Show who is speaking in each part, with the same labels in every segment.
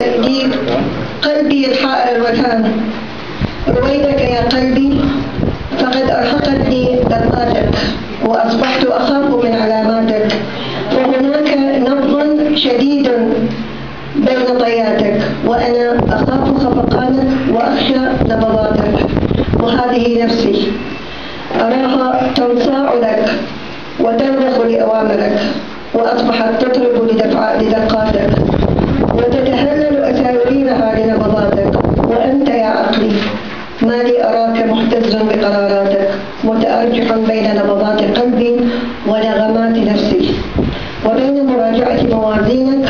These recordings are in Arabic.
Speaker 1: لي قلبي الحائر الوثان، رويدك يا قلبي فقد أرهقتني دقاتك وأصبحت أخاف من علاماتك، وهناك نبض شديد بين طياتك وأنا أخاف خفقانك وأخشى نبضاتك، وهذه نفسي أراها تنصاع لك وتنبخ لأوامرك، وأصبحت تطرب لدقاتك وتتهلل أساوريرها لنبضاتك، وأنت يا عقلي ما لي أراك محتز بقراراتك متأرجح بين نبضات قلبي ونغمات نفسي، وبين مراجعة موازينك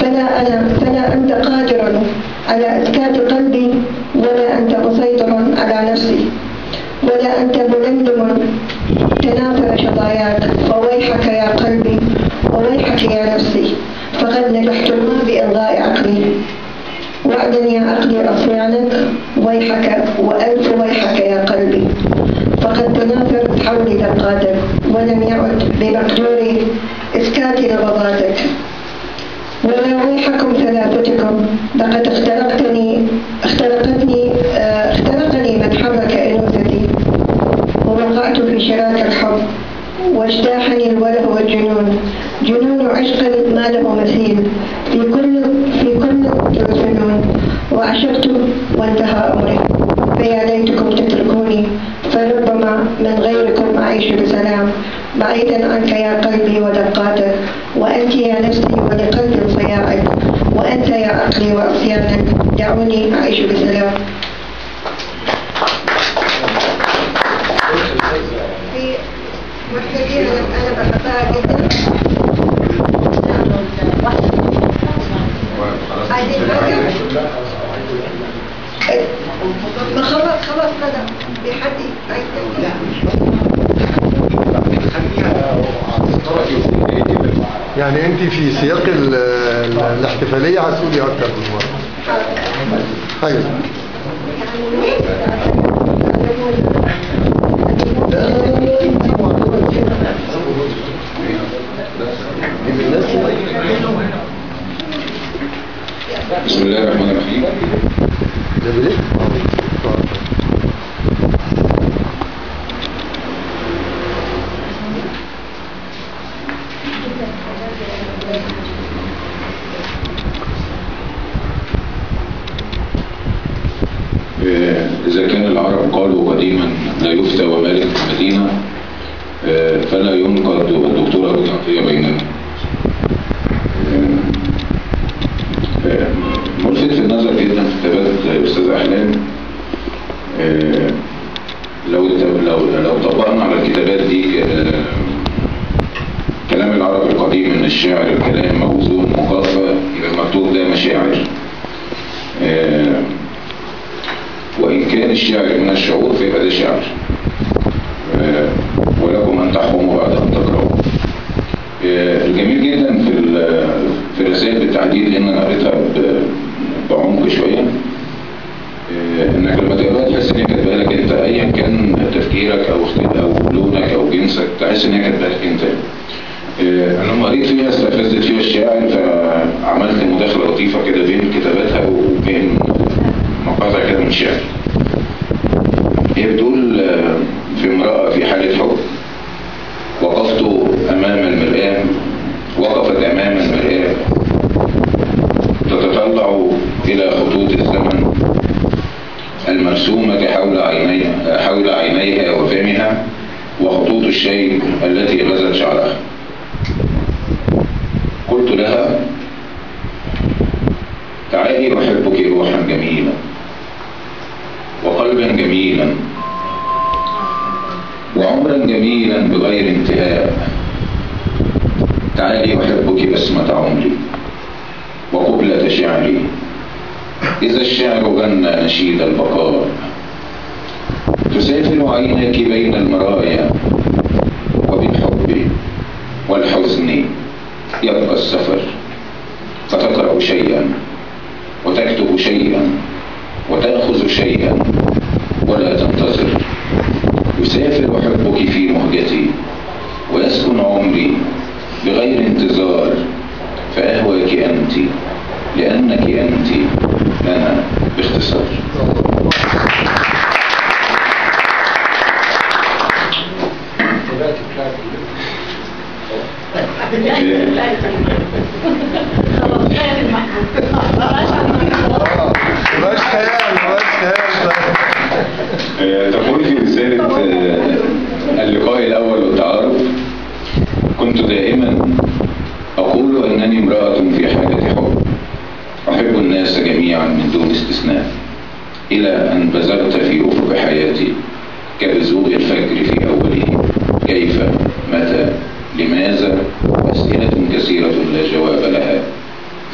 Speaker 1: فلا أنت قادر على إسكات قلبي ولا أنت مسيطر على نفسي ولا أنت ململم تناثر شظاياك، فويحك يا قلبي وويحك يا نفسي، فقد نجحت بإلغاء عقلي، وعدا يا عقلي عصيانك، ويحك وألف ويحك يا قلبي، فقد تناثرت حولي دقاتك ولم يعد بمقدوري إسكات نبضاتك، ولا ويحكم ثلاثتكم لقد اخترقني من حرك أنوثتي، ووقعت في شراك الحب واجتاحني الوله والجنون، جنون عشق ما له مثيل في كل الجنون، وعشقت وانتهى أمري، فيا ليتكم تتركوني فربما من غيركم أعيش بسلام، بعيدا عنك يا قلبي ودقاتك، وأنت يا نفسي ولقلبي صياعك، وأنت يا عقلي وعصيانك، دعوني أعيش بسلام. في محتاجين أنا بحبها جدا. خلاص كده بحدي
Speaker 2: يعني انت في سياق الاحتفالية هتقولي اكتر من مرة. ايوه
Speaker 3: بسم الله الرحمن الرحيم. إذا كان العرب قالوا قديما لا يفتى ومالك المدينة، فلا ينقض الدكتور أبو تعطية بيننا. ملفت في النظر جدا في كتابات الأستاذ أحلام. لو طبقنا على الكتابات دي كلام العرب القديم من الشعر الكلام موزون مقافى، يبقى المكتوب ده مشاعر، وإن كان الشعر من الشعور فيبقى ده شعر، ولكم أن تحكموا بعد أن تقرأوا. الجميل جدا في رسائل التعديل، لأن أنا قريتها بعمق شوية، إنك لما تقراها تحس إن هي كاتبها لك أنت، أيا كان تفكيرك أو لونك أو جنسك، تحس إن هي كاتبها لك أنت. أنا لما قريت فيها استفزت فيها الشاعر، فعملت مداخلة لطيفة كده بين كتاباتها وبين مقاطع كده من شعر. هي بتقول في امرأة في حالة حب: وقفت أمام المرآة، وقفت أمام المرآة تتطلع إلى خطوط الزمن المرسومة حول عينيها وفمها، وخطوط الشيب التي غزت شعرها. قلت لها: تعالي أحبك روحا جميلا وقلبا جميلا وعمرا جميلا بغير انتهاء، تعالي أحبك بسمة عمري وقبلة شعري، إذا الشعر غنى نشيد البقاء، تسافر عينك بين المرايا، وبالحب والحزن يبقى السفر، فتقرأ شيئا وتكتب شيئا وتأخذ شيئا ولا تنتظر، يسافر حبك في مهجتي ويسكن عمري بغير انتظار، فأهواك أنت لأنك أنت أنت أنا باختصار. تقول في رسالة اللقاء الأول والتعارف: كنت دائما أقول أنني امرأة في حالة حب، أحب الناس جميعا من دون استثناء، إلى أن بزغت في أفق حياتي كبزوغ الفجر في أوله. كيف؟ متى؟ لماذا؟ أسئلة كثيرة لا جواب لها.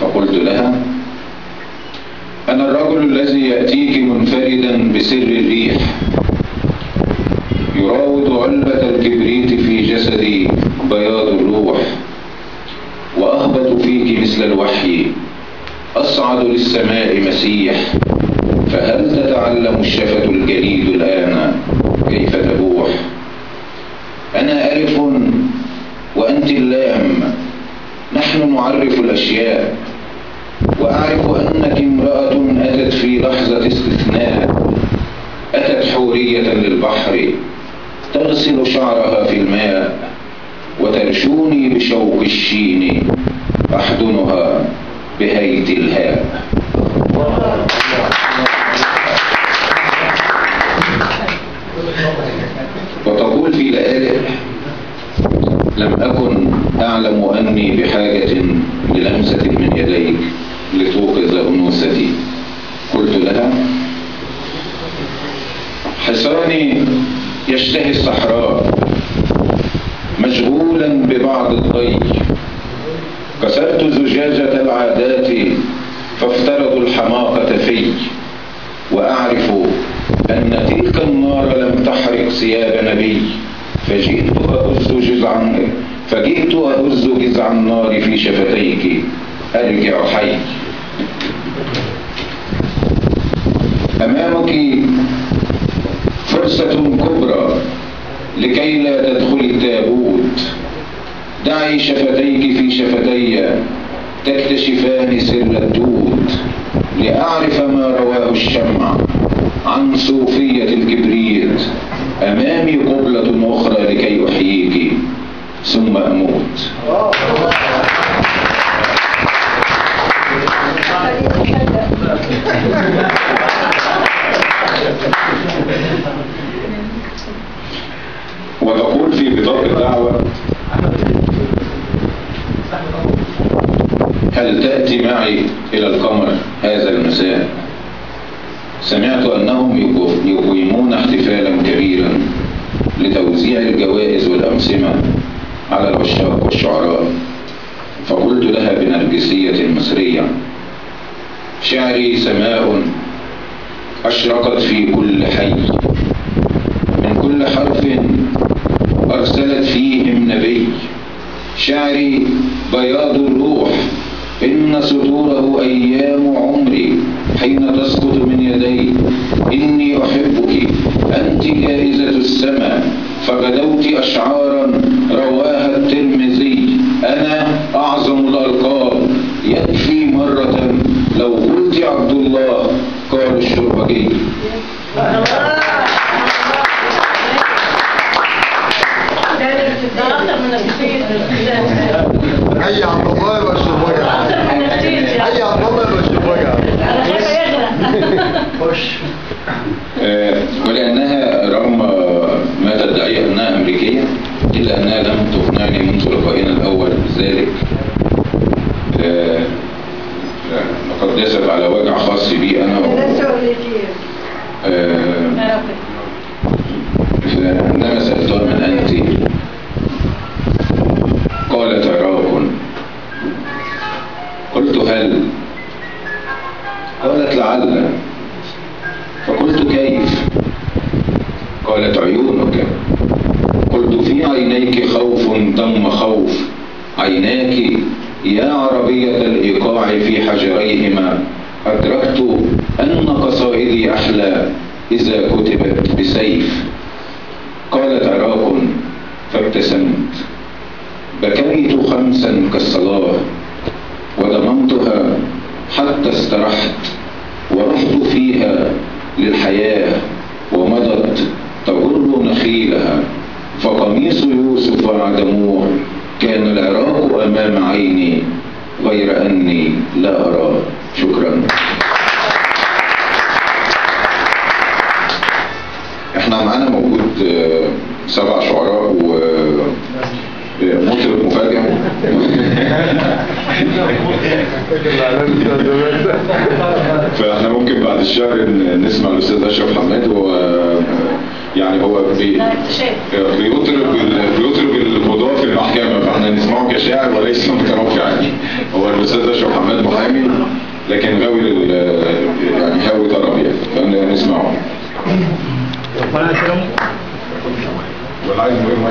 Speaker 3: فقلت لها: أنا الرجل الذي يأتيك منفردا بسر الريح، يراود علبة الكبريت في جسدي بياض الروح، وأهبط فيك مثل الوحي، أصعد للسماء مسيح. فهل تتعلم الشفة الجليد الآن كيف تبوح؟ أنا ألف وأنت اللام، نحن نعرف الأشياء، وأعرف أنك امرأة أتت في لحظة استثناء، أتت حورية للبحر تغسل شعرها في الماء، وترشوني بشوق الشين أحضنها بهيت الهاء. وتقول في لآلئ: لم أكن أعلم أني بحاجة للمسة من يديك لتوقظ أنوثتي. قلت لها: حصاني يشتهي الصحراء، مشغولا ببعض الضي، كسرت زجاجة العادات فافترضوا الحماقة في، وأعرف أن تلك النار لم تحرق ثياب نبي، فجئت أهز جذع النار في شفتيك أرجع حي. أمامك فرصة كبرى لكي لا تدخلي التابوت، دعي شفتيك في شفتي تكتشفان سر الدود، لأعرف ما رواه الشمع عن صوفية الكبريت. أمامي قبلة أخرى لكي أحييك ثم أموت. وتقول في بطاقة الدعوة: هل تأتي معي إلى القمر هذا المساء؟ سمعت أنهم يقيمون احتفالا كبيرا لتوزيع الجوائز والأمسمة على العشاق والشعراء. فقلت لها بنرجسية مصرية: شعري سماء أشرقت في كل حي، من كل حرف أرسلت فيهم نبي، شعري بياض الروح، إن سطوره أيام عمري حين تسقط من يدي. إني أحبك، أنت جائزة السماء، فغدوت أشعارا رواها الترمذي. أنا أعظم الألقاب، يكفي مرة لو قلت عبد الله قال الشربجي.
Speaker 2: حي عبد الله يبقى الشربجي، حي عبد الله يبقى الشربجي.
Speaker 3: ولأنها رغم ما تدعي أنها أمريكية إلا أنها لم تقنعني منذ لقائنا الأول بذلك. لقد داست على وجع خاص بي أنا عندما سألتها: من أنت؟ قالت: عراق. قلت: هل؟ قالت: لعل. فقلت: كيف؟ قالت: عيونك. قلت: في عينيك خوف ضم خوف، عيناك يا عربية الإيقاع في حجريهما. أدركت أن قصائدي أحلى إذا كتبت بسيف. قالت: عراق. فابتسمت. بكيت خمسا كالصلاة، وضممتها حتى استرحت ورحت فيها للحياة ومضت تجر نخيلها، فقميص يوسف دموع كان العراق أمام عيني غير أني لا أراه. شكرا. احنا معانا موجود 7 شعراء ومطرب مفاجئ. فاحنا ممكن بعد الشهر نسمع الاستاذ اشرف حماد. يعني هو بيطرب القضاة في المحكمة، فاحنا نسمعه كشاعر وليس مترفع. هو الاستاذ اشرف حماد محامي لكن غاوي يعني هاوي طرب يعني، فنسمعه. ولا عايز مهم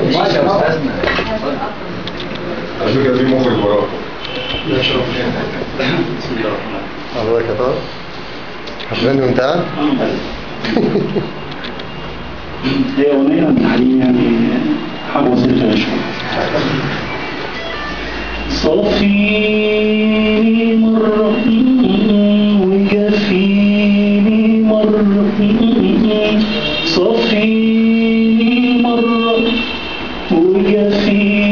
Speaker 3: ماشي يا استاذنا. على فكره في مخرج وراك.
Speaker 2: بسم الله الرحمن الرحيم. حضرتك يا طارق هتغني وانت قاعد؟
Speaker 4: هي اغنيه من حليم يعني حاجه بسيطه شويه. صفيني مرة وجفيني مرة، صفيني مرة وجفيني